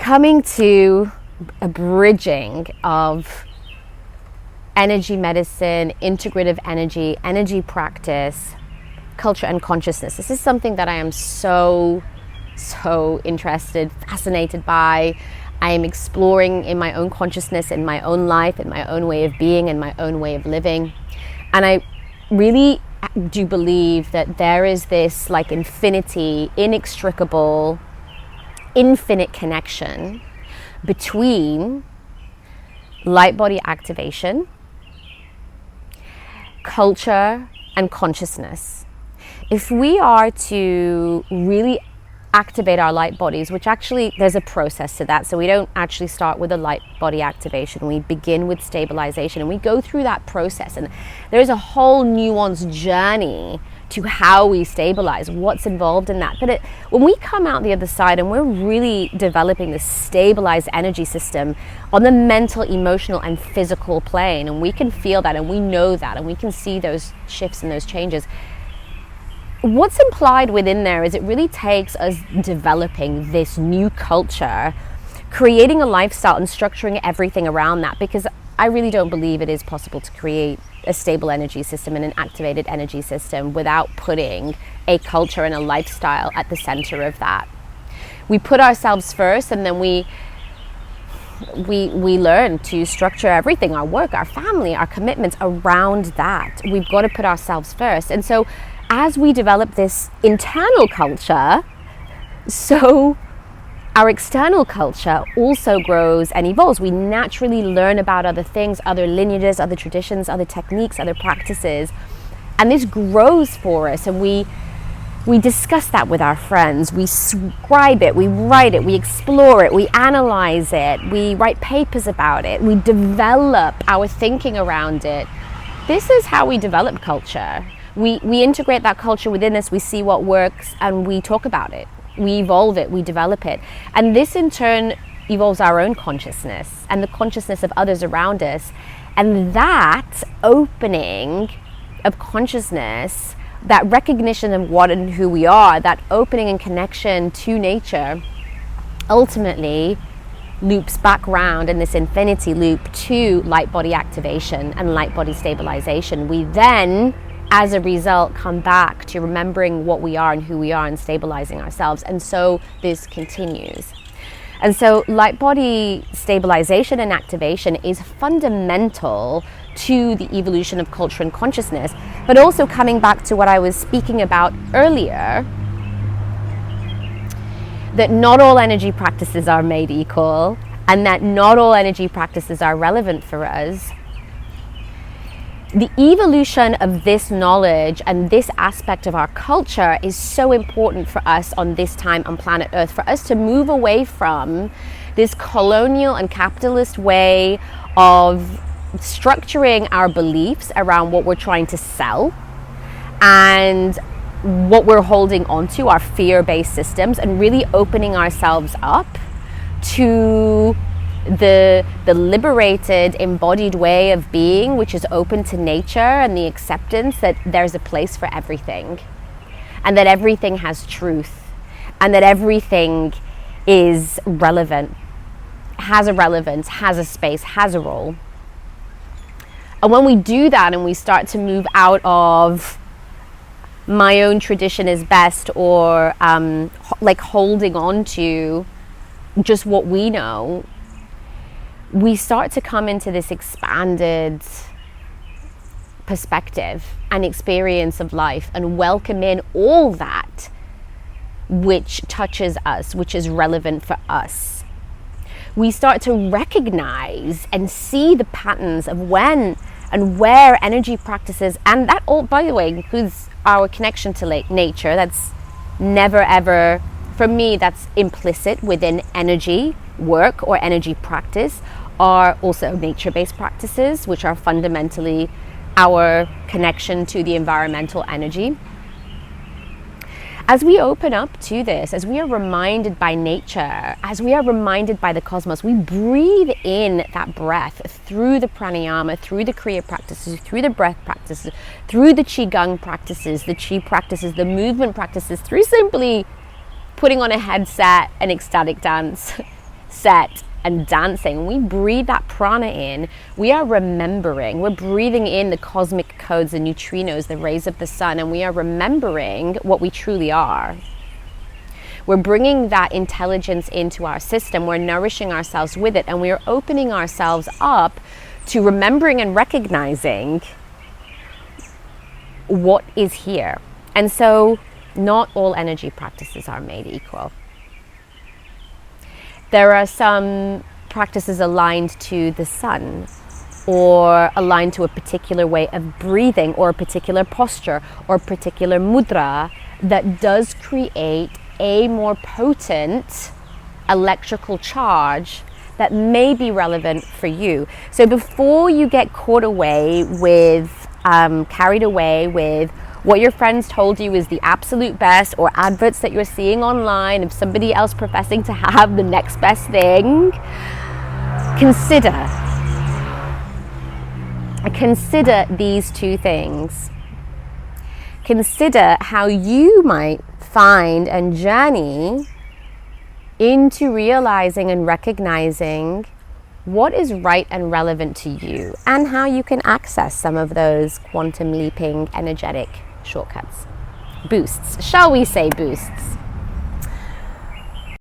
coming to a bridging of energy medicine, integrative energy practice, culture and consciousness. This is something that I am so interested, fascinated by. I am exploring in my own consciousness, in my own life, in my own way of being, in my own way of living. And I really do believe that there is this like inextricable, infinite connection between light body activation, culture, and consciousness. If we are to really activate our light bodies, which actually there's a process to that, so we don't actually start with a light body activation, we begin with stabilization and we go through that process, and there's a whole nuanced journey to how we stabilize, what's involved in that. But when we come out the other side and we're really developing this stabilized energy system on the mental, emotional, and physical plane, and we can feel that and we know that and we can see those shifts and those changes, what's implied within there is it really takes us developing this new culture, creating a lifestyle and structuring everything around that, because I really don't believe it is possible to create a stable energy system and an activated energy system without putting a culture and a lifestyle at the center of that. We put ourselves first, and then we learn to structure everything, our work, our family, our commitments around that. We've got to put ourselves first. And so as we develop this internal culture, so our external culture also grows and evolves. We naturally learn about other things, other lineages, other traditions, other techniques, other practices. And this grows for us, and we discuss that with our friends. We scribe it, we write it, we explore it, we analyze it, we write papers about it, we develop our thinking around it. This is how we develop culture. We integrate that culture within us, we see what works, and we talk about it. We evolve it, we develop it. And this in turn evolves our own consciousness and the consciousness of others around us. And that opening of consciousness, that recognition of what and who we are, that opening and connection to nature, ultimately loops back round in this infinity loop to light body activation and light body stabilization. We then, as a result, come back to remembering what we are and who we are and stabilizing ourselves. And so this continues. And so light body stabilization and activation is fundamental to the evolution of culture and consciousness, but also coming back to what I was speaking about earlier, that not all energy practices are made equal and that not all energy practices are relevant for us. The evolution of this knowledge and this aspect of our culture is so important for us on this time on planet Earth, for us to move away from this colonial and capitalist way of structuring our beliefs around what we're trying to sell and what we're holding onto, our fear-based systems, and really opening ourselves up to the liberated, embodied way of being, which is open to nature and the acceptance that there's a place for everything and that everything has truth and that everything is relevant, has a relevance, has a space, has a role. And when we do that and we start to move out of my own tradition is best, or like holding on to just what we know, we start to come into this expanded perspective and experience of life and welcome in all that which touches us, which is relevant for us. We start to recognize and see the patterns of when and where energy practices, and that all, by the way, includes our connection to nature. That's never ever, for me, that's implicit within energy work or energy practice, are also nature-based practices, which are fundamentally our connection to the environmental energy. As we open up to this, as we are reminded by nature, as we are reminded by the cosmos, we breathe in that breath through the pranayama, through the kriya practices, through the breath practices, through the qigong practices, the chi practices, the movement practices, through simply putting on a headset and ecstatic dance, set and dancing. When we breathe that prana in, we are remembering, we're breathing in the cosmic codes, the neutrinos, the rays of the sun, and we are remembering what we truly are. We're bringing that intelligence into our system, we're nourishing ourselves with it, and we are opening ourselves up to remembering and recognizing what is here. And so not all energy practices are made equal. There are some practices aligned to the sun, or aligned to a particular way of breathing, or a particular posture, or a particular mudra that does create a more potent electrical charge that may be relevant for you. So before you get caught away with, carried away with what your friends told you is the absolute best, or adverts that you're seeing online of somebody else professing to have the next best thing, consider these two things. Consider how you might find and journey into realizing and recognizing what is right and relevant to you, and how you can access some of those quantum leaping energetic shortcuts. Boosts, shall we say boosts?